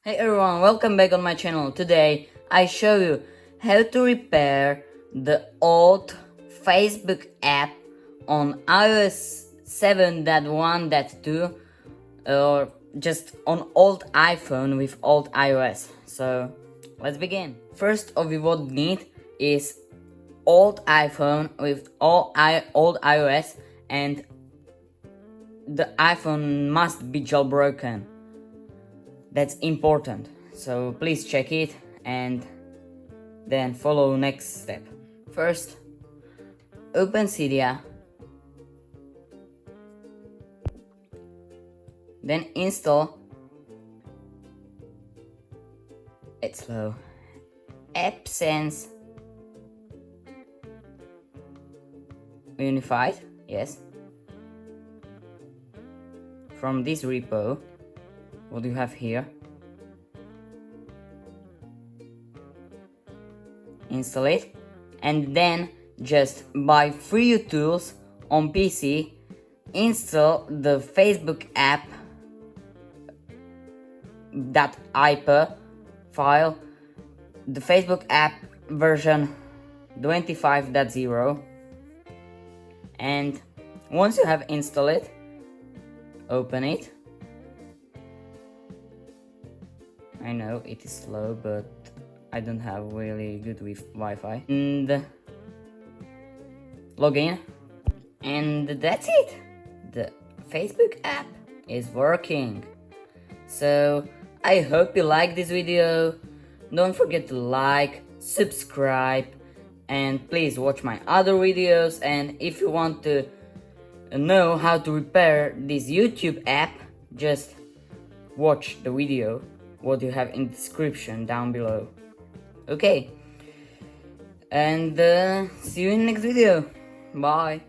Hey everyone, welcome back on my channel. Today I show you how to repair the old Facebook app on iOS 7.1.2 or just on old iPhone with old iOS. So let's begin. First of what we need is old iPhone with old iOS, and the iPhone must be jailbroken. That's important, so please check it and then follow next step. First, open Cydia, then install, it's slow, AppSense Unified, yes. From this repo, what do you have here? Install it, and then just by free tools on PC, install the Facebook app .ip file, the Facebook app version 25.0, and once you have installed it, open it. I know it is slow, but I don't have really good Wi-Fi. And log in, and that's it. The Facebook app is working. So I hope you like this video. Don't forget to like, subscribe, and please watch my other videos. And if you want to know how to repair this YouTube app, just watch the video what you have in the description down below. Okay, and see you in next video. Bye.